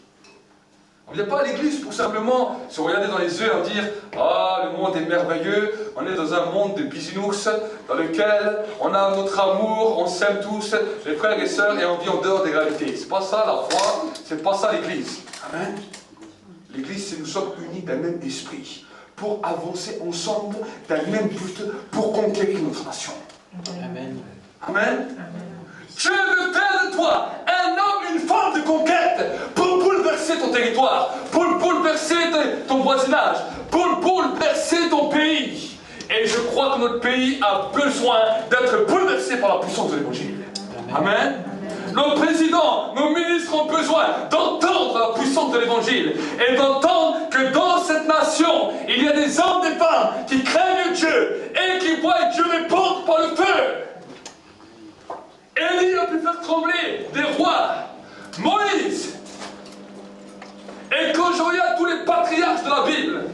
Speaker 1: On ne vient pas à l'église pour simplement se regarder dans les yeux et dire « Ah, le monde est merveilleux, on est dans un monde de bisounours dans lequel on a notre amour, on s'aime tous, les frères et sœurs, et on vit en dehors des réalités. » C'est pas ça la foi, c'est pas ça l'église. Amen. L'église, c'est nous sommes unis d'un même esprit pour avancer ensemble d'un même but pour conquérir notre nation. Amen. Amen. Dieu veut faire de toi un homme, une femme de conquête pour bouleverser ton territoire, pour bouleverser ton voisinage, pour bouleverser ton pays. Et je crois que notre pays a besoin d'être bouleversé par la puissance de l'Évangile. Amen. Nos présidents, nos ministres ont besoin d'entendre la puissance de l'Évangile et d'entendre que dans cette nation, il y a des hommes et des femmes qui craignent Dieu et qui voient Dieu répondre par le feu. Élie a pu faire trembler des rois, Moïse. Et quand je regarde tous les patriarches de la Bible,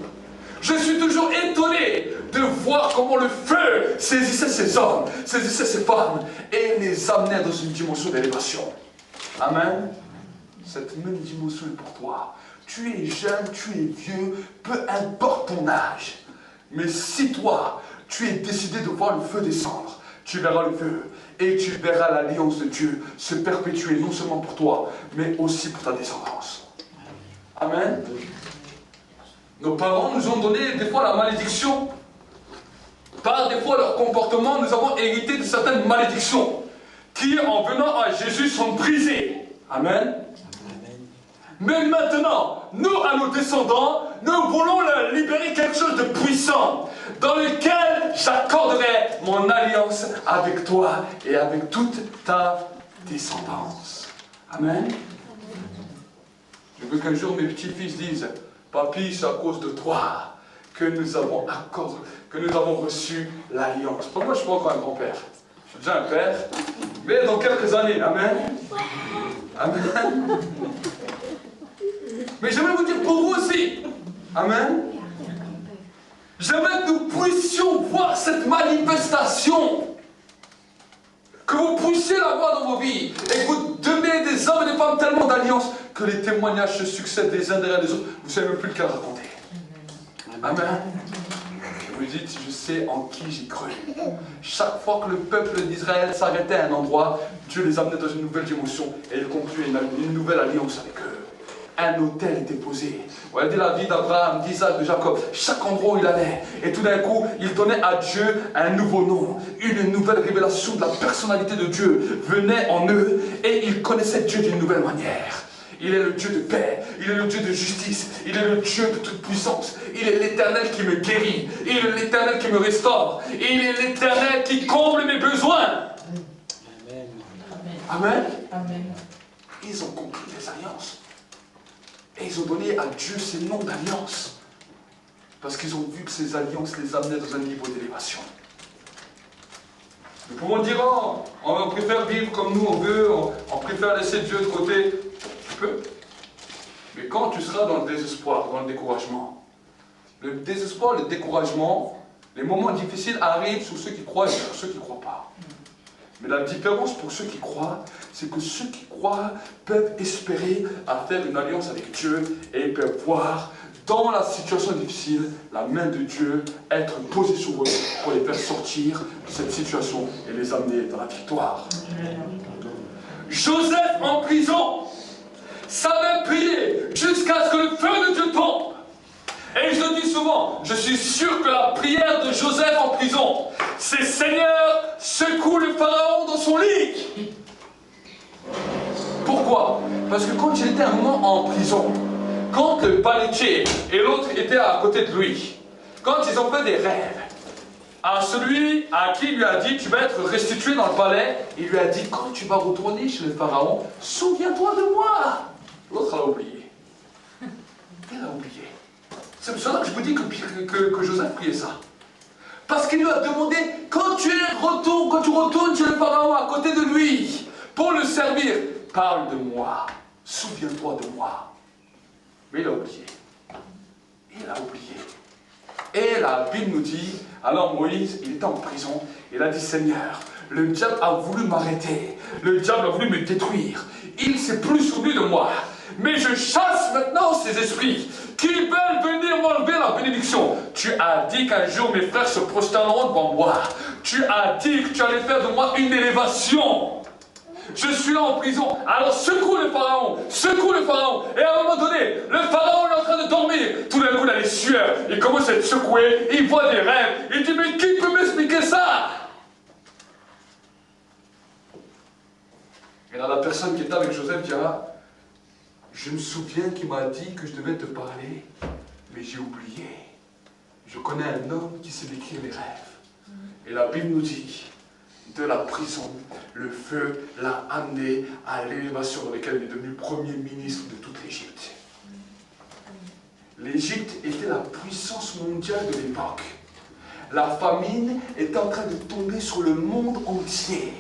Speaker 1: je suis toujours étonné de voir comment le feu saisissait ces hommes, saisissait ces femmes et les amenait dans une dimension d'élévation. Amen. Cette même dimension est pour toi. Tu es jeune, tu es vieux, peu importe ton âge. Mais si toi, tu es décidé de voir le feu descendre, tu verras le feu et tu verras l'alliance de Dieu se perpétuer non seulement pour toi, mais aussi pour ta descendance. Amen. Nos parents nous ont donné des fois la malédiction. Par des fois leur comportement, nous avons hérité de certaines malédictions qui, en venant à Jésus, sont brisées. Amen. Mais maintenant, nous, à nos descendants, nous voulons leur libérer quelque chose de puissant, dans lequel j'accorderai mon alliance avec toi et avec toute ta descendance. Amen. Je veux qu'un jour mes petits-fils disent, Papy, c'est à cause de toi que nous avons reçu l'alliance. Pour moi, je ne suis pas encore un grand-père. Je suis déjà un père, mais dans quelques années. Amen. Amen. Mais j'aimerais vous dire pour vous aussi. Amen. J'aimerais que nous puissions voir cette manifestation. Que vous puissiez la voir dans vos vies. Et que vous devenez des hommes et des femmes tellement d'alliance que les témoignages se succèdent les uns derrière les autres. Vous ne savez même plus lequel raconter. Amen. Vous dites, je sais en qui j'ai cru. Chaque fois que le peuple d'Israël s'arrêtait à un endroit, Dieu les amenait dans une nouvelle dimension et il concluait une nouvelle alliance avec eux. Un autel était posé. Regardez la vie d'Abraham, d'Isaac, de Jacob. Chaque endroit où il allait. Et tout d'un coup, il donnait à Dieu un nouveau nom. Une nouvelle révélation de la personnalité de Dieu venait en eux et ils connaissaient Dieu d'une nouvelle manière. Il est le Dieu de paix, il est le Dieu de justice, il est le Dieu de toute puissance, il est l'Éternel qui me guérit, il est l'Éternel qui me restaure, il est l'Éternel qui comble mes besoins. Amen. Amen. Amen. Ils ont conclu des alliances. Et ils ont donné à Dieu ces noms d'alliance. Parce qu'ils ont vu que ces alliances les amenaient dans un niveau d'élévation. Nous pouvons dire, oh, on préfère vivre comme nous on veut, on préfère laisser Dieu de côté. Tu peux. Mais quand tu seras dans le désespoir, dans le découragement, le désespoir, le découragement, les moments difficiles arrivent sur ceux qui croient et sur ceux qui ne croient pas. Mais la différence pour ceux qui croient, c'est que ceux qui croient peuvent espérer à faire une alliance avec Dieu et peuvent voir dans la situation difficile la main de Dieu être posée sur eux pour les faire sortir de cette situation et les amener dans la victoire. Joseph en prison savait prier jusqu'à ce que le feu de Dieu tombe. Et je le dis souvent, je suis sûr que la prière de Joseph en prison, c'est Seigneur, secoue le pharaon dans son lit. Pourquoi? Parce que quand il était un moment en prison, quand le paletier et l'autre étaient à côté de lui, quand ils ont fait des rêves, à celui à qui il lui a dit tu vas être restitué dans le palais, il lui a dit quand tu vas retourner chez le pharaon, souviens-toi de moi. L'autre a oublié. Il a oublié. C'est pour cela que je vous dis que Joseph priait ça. Parce qu'il lui a demandé, quand tu retournes chez le pharaon à côté de lui, pour le servir, parle de moi, souviens-toi de moi. Mais il a oublié. Il a oublié. Et la Bible nous dit, alors Moïse, il était en prison, il a dit, Seigneur, le diable a voulu m'arrêter, le diable a voulu me détruire, il ne s'est plus souvenu de moi. Mais je chasse maintenant ces esprits qui veulent venir m'enlever la bénédiction. Tu as dit qu'un jour mes frères se prosterneront devant moi. Tu as dit que tu allais faire de moi une élévation. Je suis là en prison. Alors secoue le pharaon. Secoue le pharaon. Et à un moment donné, le pharaon est en train de dormir. Tout d'un coup, il a les sueurs. Il commence à être secoué. Il voit des rêves. Il dit, mais qui peut m'expliquer ça? Et là, la personne qui était avec Joseph dira, je me souviens qu'il m'a dit que je devais te parler, mais j'ai oublié. Je connais un homme qui sait décrire les rêves. Et la Bible nous dit, de la prison, le feu l'a amené à l'élévation dans laquelle il est devenu premier ministre de toute l'Égypte. L'Égypte était la puissance mondiale de l'époque. La famine était en train de tomber sur le monde entier.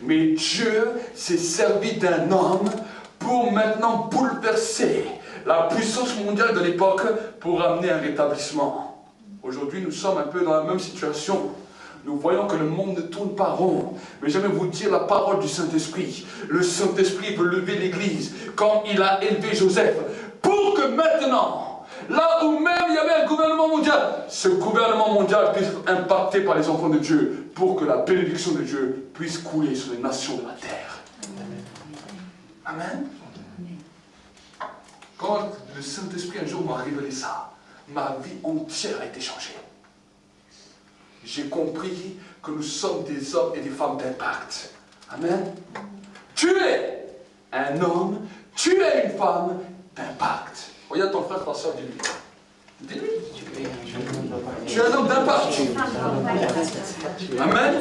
Speaker 1: Mais Dieu s'est servi d'un homme pour maintenant bouleverser la puissance mondiale de l'époque pour amener un rétablissement Aujourd'hui, nous sommes un peu dans la même situation. Nous voyons que le monde ne tourne pas rond. Mais j'aimerais vous dire la parole du Saint-Esprit. Le Saint-Esprit veut lever l'Église comme il a élevé Joseph. Pour que maintenant, là où même il y avait un gouvernement mondial, ce gouvernement mondial puisse être impacté par les enfants de Dieu. Pour que la bénédiction de Dieu puisse couler sur les nations de la terre. Amen. Quand le Saint-Esprit un jour m'a révélé ça, ma vie entière a été changée. J'ai compris que nous sommes des hommes et des femmes d'impact. Amen. Tu es un homme, tu es une femme d'impact. Regarde ton frère, ta soeur, dis-lui. Dis-lui. Tu es un homme d'impact. Amen.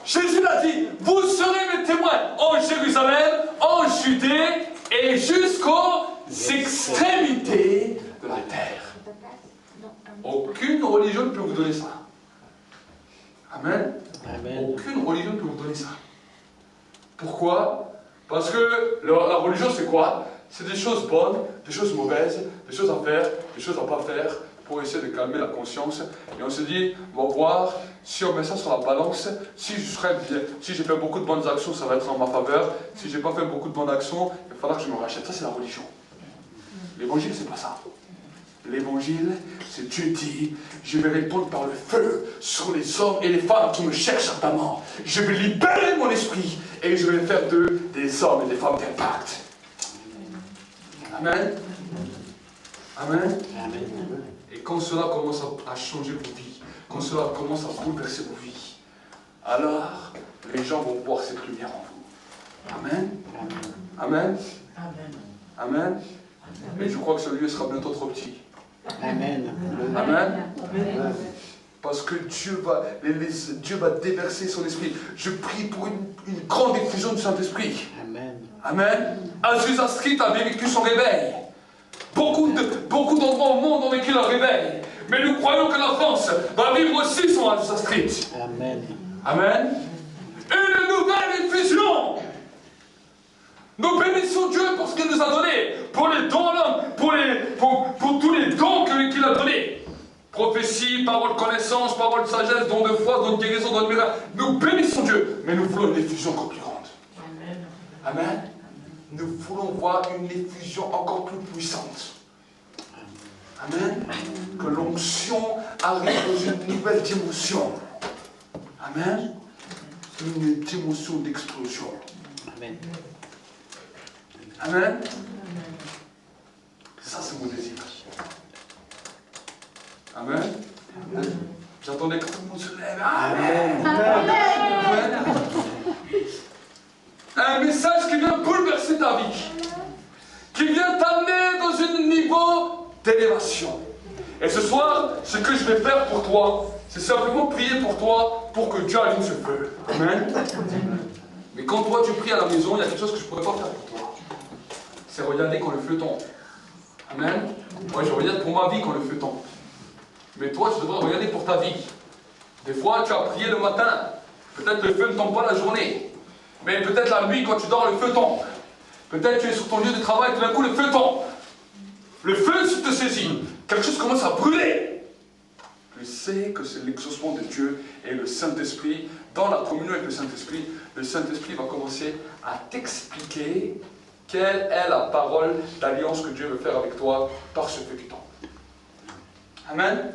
Speaker 1: Jésus l'a dit, vous serez mes témoins en Jérusalem, en Judée et jusqu'aux extrémités de la terre. Aucune religion ne peut vous donner ça. Amen. Amen. Aucune religion ne peut vous donner ça. Pourquoi? Parce que la religion, c'est quoi? C'est des choses bonnes, des choses mauvaises, des choses à faire, des choses à ne pas faire, pour essayer de calmer la conscience. Et on se dit, on va voir, si on met ça sur la balance, si j'ai fait beaucoup de bonnes actions, ça va être en ma faveur. Si je n'ai pas fait beaucoup de bonnes actions, il va falloir que je me rachète. Ça, c'est la religion. L'évangile, c'est pas ça. L'évangile, c'est Dieu dit, je vais répondre par le feu sur les hommes et les femmes qui me cherchent ardemment. Je vais libérer mon esprit et je vais faire d'eux des hommes et des femmes d'impact. Amen. Amen. Amen. Et quand cela commence à changer vos vies, quand cela commence à bouleverser vos vies, alors les gens vont voir cette lumière en vous. Amen. Amen. Amen. Mais je crois que ce lieu sera bientôt trop petit. Amen. Amen. Parce que Dieu va déverser son esprit. Je prie pour une grande effusion du Saint-Esprit. Amen. Amen. Azusa Street a vécu son réveil. Beaucoup d'endroits au monde ont vécu leur réveil. Mais nous croyons que la France va vivre aussi son Azusa Street. Amen. Amen. Une nouvelle effusion. Nous bénissons Dieu pour ce qu'il nous a donné, pour les dons à l'homme, pour tous les dons qu'il a donnés. Prophétie, parole connaissance, parole de sagesse, don de foi, don de guérison, don de miracle. Nous bénissons Dieu, mais nous voulons une effusion encore plus grande. Amen. Amen. Nous voulons voir une effusion encore plus puissante. Amen. Que l'onction arrive dans une nouvelle dimension. Amen. Une dimension d'explosion. Amen. Amen. Ça, c'est mon désir. Amen. J'attendais que tout le monde se lève. Amen. Amen. Un message qui vient bouleverser ta vie. Qui vient t'amener dans un niveau d'élévation. Et ce soir, ce que je vais faire pour toi, c'est simplement prier pour toi pour que Dieu allume ce feu. Amen. Mais quand toi tu pries à la maison, il y a quelque chose que je ne pourrais pas faire pour toi. C'est regarder quand le feu tombe. Amen. Moi, je regarde pour ma vie quand le feu tombe. Mais toi, tu devrais regarder pour ta vie. Des fois, tu as prié le matin. Peut-être le feu ne tombe pas la journée. Mais peut-être la nuit, quand tu dors, le feu tombe. Peut-être tu es sur ton lieu de travail, tout d'un coup, le feu tombe. Le feu te saisit. Quelque chose commence à brûler. Tu sais que c'est l'exaucement de Dieu et le Saint-Esprit. Dans la communion avec le Saint-Esprit va commencer à t'expliquer quelle est la parole d'alliance que Dieu veut faire avec toi par ce feu qui tombe. Amen.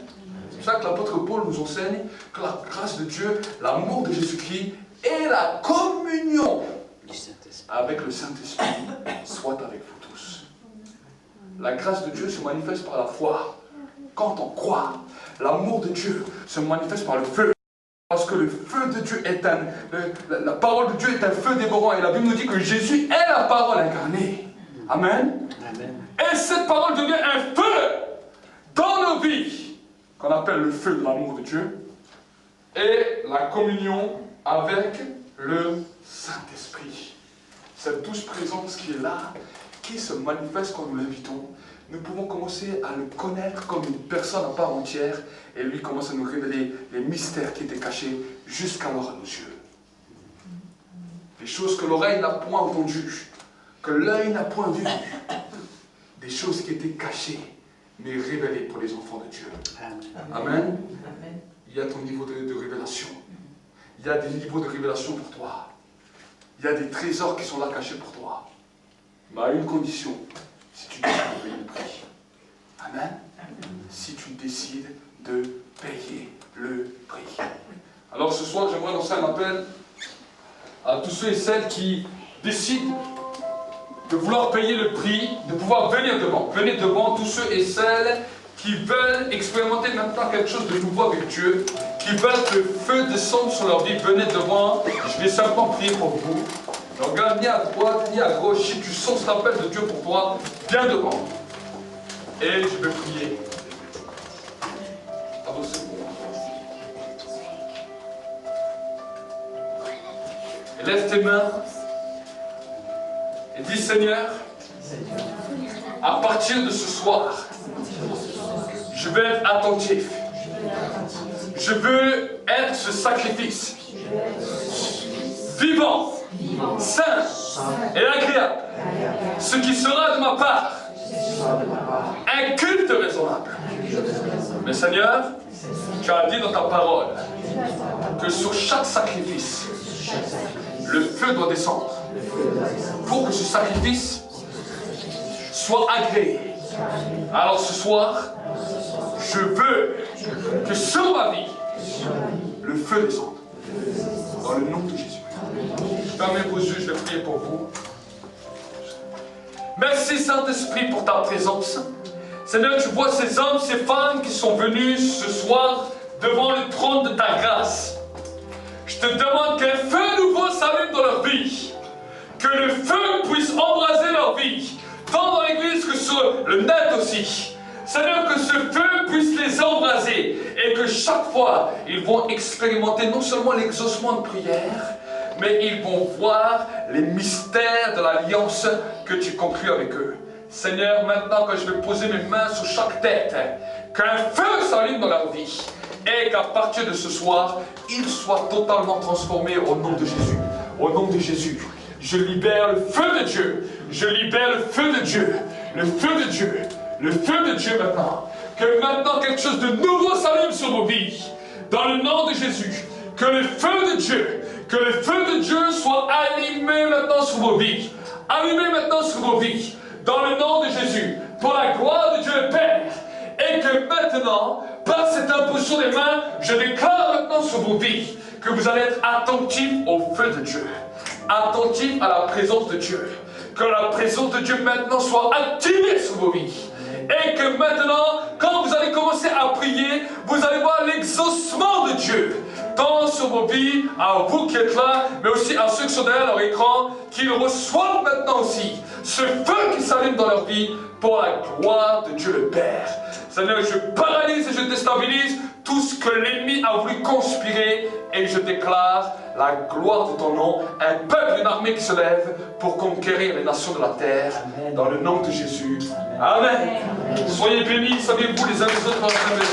Speaker 1: C'est pour ça que l'apôtre Paul nous enseigne que la grâce de Dieu, l'amour de Jésus-Christ et la communion avec le Saint-Esprit soit avec vous tous. La grâce de Dieu se manifeste par la foi. Quand on croit, l'amour de Dieu se manifeste par le feu. Parce que le feu de Dieu est la parole de Dieu est un feu dévorant. Et la Bible nous dit que Jésus est la parole incarnée. Amen. Amen. Et cette parole devient un feu dans nos vies, qu'on appelle le feu de l'amour de Dieu, et la communion avec le Saint-Esprit. Cette douce présence qui est là, qui se manifeste quand nous l'invitons, nous pouvons commencer à le connaître comme une personne à part entière, et lui commence à nous révéler les mystères qui étaient cachés jusqu'alors à nos yeux. Des choses que l'oreille n'a point entendues, que l'œil n'a point vues, des choses qui étaient cachées, mais révélée pour les enfants de Dieu.
Speaker 2: Amen.
Speaker 1: Amen. Il y a ton niveau de révélation. Il y a des niveaux de révélation pour toi. Il y a des trésors qui sont là cachés pour toi. Mais à une condition, si tu décides de payer le prix. Amen. Si tu décides de payer le prix. Alors ce soir, j'aimerais lancer un appel à tous ceux et celles qui décident de vouloir payer le prix, de pouvoir venir devant. Venez devant tous ceux et celles qui veulent expérimenter maintenant quelque chose de nouveau avec Dieu, qui veulent que le feu descende sur leur vie. Venez devant, je vais simplement prier pour vous. Ne regarde ni à droite ni à gauche. Si tu sens cet appel de Dieu pour toi, viens devant. Et je vais prier. Avancez-vous. Et lève tes mains. Et dis Seigneur, à partir de ce soir, je veux être attentif. Je veux être ce sacrifice vivant, saint et agréable. Ce qui sera de ma part un culte raisonnable. Mais Seigneur, tu as dit dans ta parole que sur chaque sacrifice, le feu doit descendre pour que ce sacrifice soit agréé. Alors ce soir, je veux que sur ma vie, le feu descende. Dans le nom de Jésus. Fermez vos yeux, je vais prier pour vous. Merci Saint-Esprit pour ta présence. Seigneur, tu vois ces hommes, ces femmes qui sont venus ce soir devant le trône de ta grâce. Je te demande qu'un feu nouveau s'allume dans leur vie. Que le feu puisse embraser leur vie, tant dans l'église que sur le net aussi. Seigneur, que ce feu puisse les embraser et que chaque fois, ils vont expérimenter non seulement l'exaucement de prière, mais ils vont voir les mystères de l'alliance que tu conclus avec eux. Seigneur, maintenant que je vais poser mes mains sur chaque tête, qu'un feu s'allume dans leur vie et qu'à partir de ce soir, ils soient totalement transformés au nom de Jésus. Au nom de Jésus. Je libère le feu de Dieu. Je libère le feu de Dieu. Le feu de Dieu. Le feu de Dieu maintenant. Que maintenant quelque chose de nouveau s'allume sur vos vies. Dans le nom de Jésus. Que le feu de Dieu. Que le feu de Dieu soit allumé maintenant sur vos vies. Allumé maintenant sur vos vies. Dans le nom de Jésus. Pour la gloire de Dieu le Père. Et que maintenant, par cette imposition des mains, je déclare maintenant sur vos vies que vous allez être attentifs au feu de Dieu. Attentifs à la présence de Dieu. Que la présence de Dieu maintenant soit activée sur vos vies. Et que maintenant, quand vous allez commencer à prier, vous allez voir l'exaucement de Dieu. Tant sur vos vies, à vous qui êtes là, mais aussi à ceux qui sont derrière leur écran, qu'ils reçoivent maintenant aussi ce feu qui s'allume dans leur vie pour la gloire de Dieu le Père. Seigneur, je paralyse et je déstabilise tout ce que l'ennemi a voulu conspirer et je déclare la gloire de ton nom, un peuple, une armée qui se lève pour conquérir les nations de la terre. Amen. Dans le nom de Jésus. Amen. Amen. Soyez bénis, savez-vous les uns les autres dans la maison.